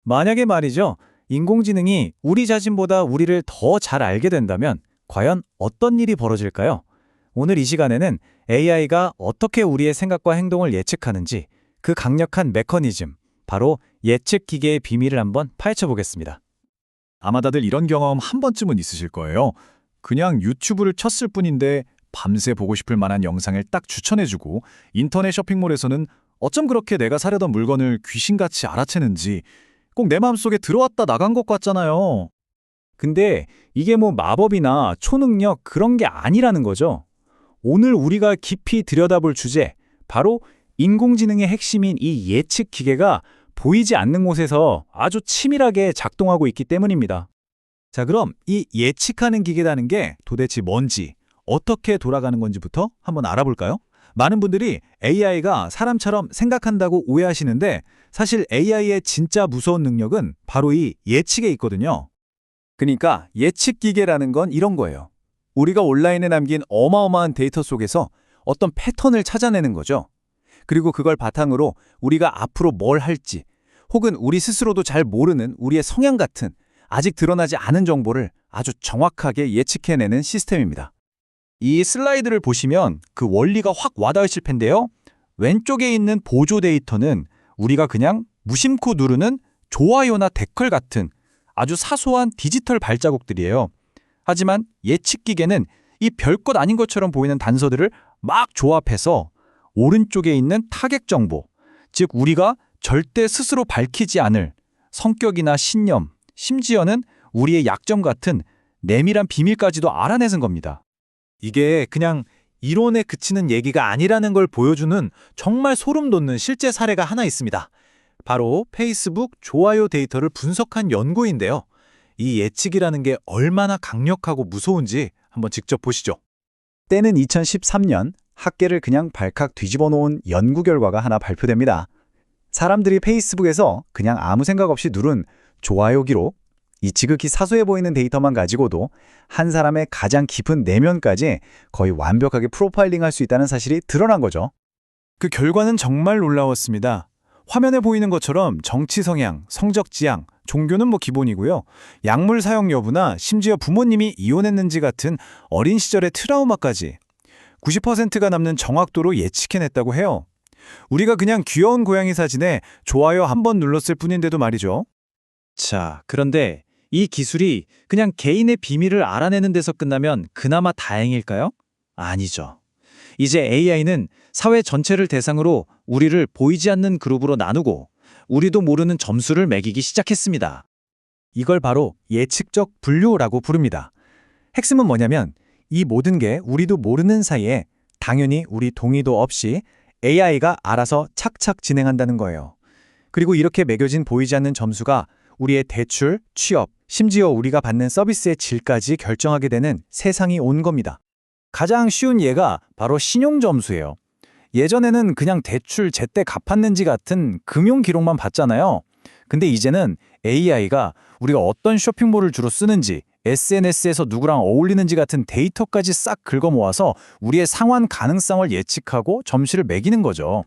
만약에 말이죠, 인공지능이 우리 자신보다 우리를 더 잘 알게 된다면 과연 어떤 일이 벌어질까요? 오늘 이 시간에는 AI가 어떻게 우리의 생각과 행동을 예측하는지 그 강력한 메커니즘, 바로 예측 기계의 비밀을 한번 파헤쳐 보겠습니다. 아마 다들 이런 경험 한 번쯤은 있으실 거예요. 그냥 유튜브를 쳤을 뿐인데 밤새 보고 싶을 만한 영상을 딱 추천해주고 인터넷 쇼핑몰에서는 어쩜 그렇게 내가 사려던 물건을 귀신같이 알아채는지 꼭 내 마음속에 들어왔다 나간 것 같잖아요. 근데 이게 뭐 마법이나 초능력 그런 게 아니라는 거죠. 오늘 우리가 깊이 들여다볼 주제, 바로 인공지능의 핵심인 이 예측 기계가 보이지 않는 곳에서 아주 치밀하게 작동하고 있기 때문입니다. 자, 그럼 이 예측하는 기계라는 게 도대체 뭔지, 어떻게 돌아가는 건지부터 한번 알아볼까요? 많은 분들이 AI가 사람처럼 생각한다고 오해하시는데 사실 AI의 진짜 무서운 능력은 바로 이 예측에 있거든요. 그러니까 예측 기계라는 건 이런 거예요. 우리가 온라인에 남긴 어마어마한 데이터 속에서 어떤 패턴을 찾아내는 거죠. 그리고 그걸 바탕으로 우리가 앞으로 뭘 할지, 혹은 우리 스스로도 잘 모르는 우리의 성향 같은 아직 드러나지 않은 정보를 아주 정확하게 예측해내는 시스템입니다. 이 슬라이드를 보시면 그 원리가 확 와닿으실 텐데요. 왼쪽에 있는 보조 데이터는 우리가 그냥 무심코 누르는 좋아요나 댓글 같은 아주 사소한 디지털 발자국들이에요. 하지만 예측 기계는 이 별것 아닌 것처럼 보이는 단서들을 막 조합해서 오른쪽에 있는 타겟 정보, 즉 우리가 절대 스스로 밝히지 않을 성격이나 신념, 심지어는 우리의 약점 같은 내밀한 비밀까지도 알아내는 겁니다. 이게 그냥 이론에 그치는 얘기가 아니라는 걸 보여주는 정말 소름 돋는 실제 사례가 하나 있습니다. 바로 페이스북 좋아요 데이터를 분석한 연구인데요. 이 예측이라는 게 얼마나 강력하고 무서운지 한번 직접 보시죠. 때는 2013년, 학계를 그냥 발칵 뒤집어 놓은 연구 결과가 하나 발표됩니다. 사람들이 페이스북에서 그냥 아무 생각 없이 누른 좋아요 기록, 이 지극히 사소해 보이는 데이터만 가지고도 한 사람의 가장 깊은 내면까지 거의 완벽하게 프로파일링할 수 있다는 사실이 드러난 거죠. 그 결과는 정말 놀라웠습니다. 화면에 보이는 것처럼 정치 성향, 성적 지향, 종교는 뭐 기본이고요. 약물 사용 여부나 심지어 부모님이 이혼했는지 같은 어린 시절의 트라우마까지 90%가 남는 정확도로 예측해냈다고 해요. 우리가 그냥 귀여운 고양이 사진에 좋아요 한 번 눌렀을 뿐인데도 말이죠. 자, 그런데 이 기술이 그냥 개인의 비밀을 알아내는 데서 끝나면 그나마 다행일까요? 아니죠. 이제 AI는 사회 전체를 대상으로 우리를 보이지 않는 그룹으로 나누고 우리도 모르는 점수를 매기기 시작했습니다. 이걸 바로 예측적 분류라고 부릅니다. 핵심은 뭐냐면 이 모든 게 우리도 모르는 사이에 당연히 우리 동의도 없이 AI가 알아서 착착 진행한다는 거예요. 그리고 이렇게 매겨진 보이지 않는 점수가 우리의 대출, 취업, 심지어 우리가 받는 서비스의 질까지 결정하게 되는 세상이 온 겁니다. 가장 쉬운 예가 바로 신용점수예요. 예전에는 그냥 대출 제때 갚았는지 같은 금융 기록만 봤잖아요. 근데 이제는 AI가 우리가 어떤 쇼핑몰을 주로 쓰는지, SNS에서 누구랑 어울리는지 같은 데이터까지 싹 긁어 모아서 우리의 상환 가능성을 예측하고 점수를 매기는 거죠.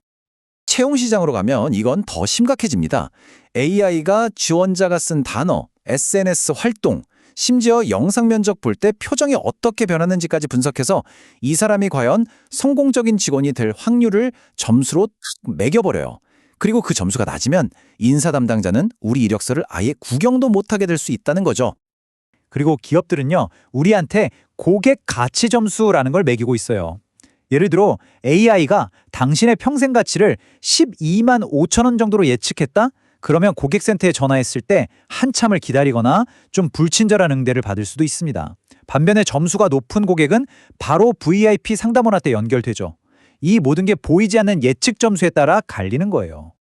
채용 시장으로 가면 이건 더 심각해집니다. AI가 지원자가 쓴 단어, SNS 활동, 심지어 영상 면접 볼 때 표정이 어떻게 변하는지까지 분석해서 이 사람이 과연 성공적인 직원이 될 확률을 점수로 매겨버려요. 그리고 그 점수가 낮으면 인사 담당자는 우리 이력서를 아예 구경도 못하게 될 수 있다는 거죠. 그리고 기업들은요, 우리한테 고객 가치 점수라는 걸 매기고 있어요. 예를 들어 AI가 당신의 평생 가치를 12만 5천 원 정도로 예측했다? 그러면 고객센터에 전화했을 때 한참을 기다리거나 좀 불친절한 응대를 받을 수도 있습니다. 반면에 점수가 높은 고객은 바로 VIP 상담원한테 연결되죠. 이 모든 게 보이지 않는 예측 점수에 따라 갈리는 거예요.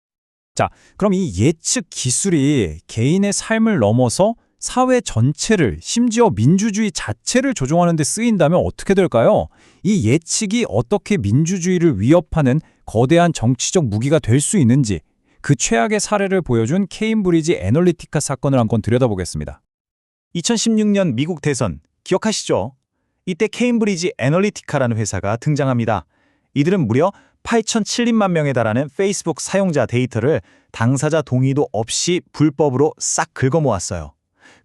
자, 그럼 이 예측 기술이 개인의 삶을 넘어서 사회 전체를, 심지어 민주주의 자체를 조종하는 데 쓰인다면 어떻게 될까요? 이 예측이 어떻게 민주주의를 위협하는 거대한 정치적 무기가 될 수 있는지, 그 최악의 사례를 보여준 케임브리지 애널리티카 사건을 한번 들여다보겠습니다. 2016년 미국 대선 기억하시죠? 이때 케임브리지 애널리티카라는 회사가 등장합니다. 이들은 무려 8,007만 명에 달하는 페이스북 사용자 데이터를 당사자 동의도 없이 불법으로 싹 긁어모았어요.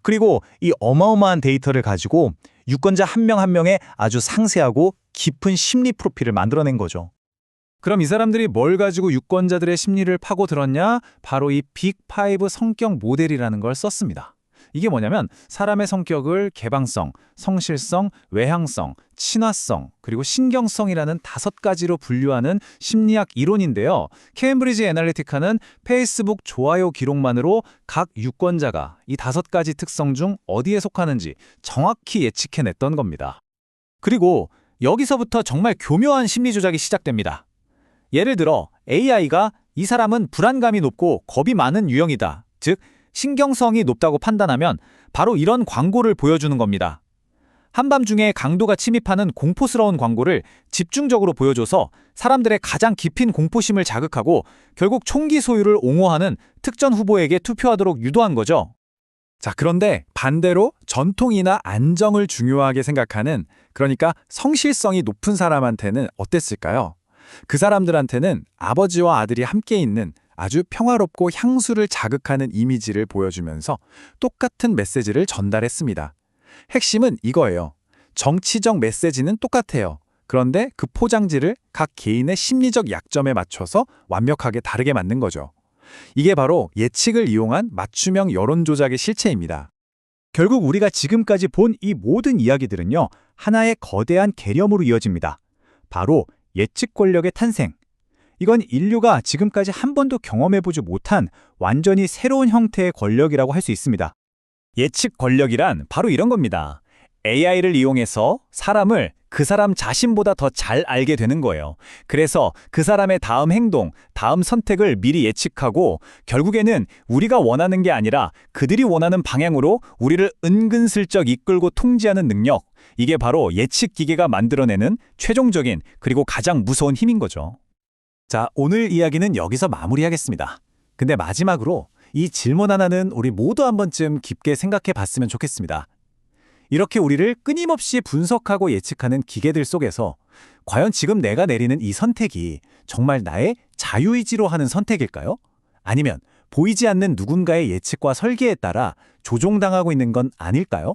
그리고 이 어마어마한 데이터를 가지고 유권자 한 명 한 명의 아주 상세하고 깊은 심리 프로필을 만들어낸 거죠. 그럼 이 사람들이 뭘 가지고 유권자들의 심리를 파고들었냐? 바로 이 빅5 성격 모델이라는 걸 썼습니다. 이게 뭐냐면 사람의 성격을 개방성, 성실성, 외향성, 친화성, 그리고 신경성이라는 5가지로 분류하는 심리학 이론인데요. 케임브리지 애널리티카는 페이스북 좋아요 기록만으로 각 유권자가 이 5가지 특성 중 어디에 속하는지 정확히 예측해냈던 겁니다. 그리고 여기서부터 정말 교묘한 심리 조작이 시작됩니다. 예를 들어 AI가 이 사람은 불안감이 높고 겁이 많은 유형이다. 즉, 신경성이 높다고 판단하면 바로 이런 광고를 보여주는 겁니다. 한밤중에 강도가 침입하는 공포스러운 광고를 집중적으로 보여줘서 사람들의 가장 깊은 공포심을 자극하고 결국 총기 소유를 옹호하는 특정 후보에게 투표하도록 유도한 거죠. 자, 그런데 반대로 전통이나 안정을 중요하게 생각하는, 그러니까 성실성이 높은 사람한테는 어땠을까요? 그 사람들한테는 아버지와 아들이 함께 있는 아주 평화롭고 향수를 자극하는 이미지를 보여주면서 똑같은 메시지를 전달했습니다. 핵심은 이거예요. 정치적 메시지는 똑같아요. 그런데 그 포장지를 각 개인의 심리적 약점에 맞춰서 완벽하게 다르게 만든 거죠. 이게 바로 예측을 이용한 맞춤형 여론 조작의 실체입니다. 결국 우리가 지금까지 본 이 모든 이야기들은요, 하나의 거대한 개념으로 이어집니다. 바로 예측 권력의 탄생. 이건 인류가 지금까지 한 번도 경험해보지 못한 완전히 새로운 형태의 권력이라고 할 수 있습니다. 예측 권력이란 바로 이런 겁니다. AI를 이용해서 사람을 그 사람 자신보다 더 잘 알게 되는 거예요. 그래서 그 사람의 다음 행동, 다음 선택을 미리 예측하고 결국에는 우리가 원하는 게 아니라 그들이 원하는 방향으로 우리를 은근슬쩍 이끌고 통제하는 능력. 이게 바로 예측 기계가 만들어내는 최종적인 그리고 가장 무서운 힘인 거죠. 자, 오늘 이야기는 여기서 마무리하겠습니다. 근데 마지막으로 이 질문 하나는 우리 모두 한 번쯤 깊게 생각해 봤으면 좋겠습니다. 이렇게 우리를 끊임없이 분석하고 예측하는 기계들 속에서 과연 지금 내가 내리는 이 선택이 정말 나의 자유의지로 하는 선택일까요? 아니면 보이지 않는 누군가의 예측과 설계에 따라 조종당하고 있는 건 아닐까요?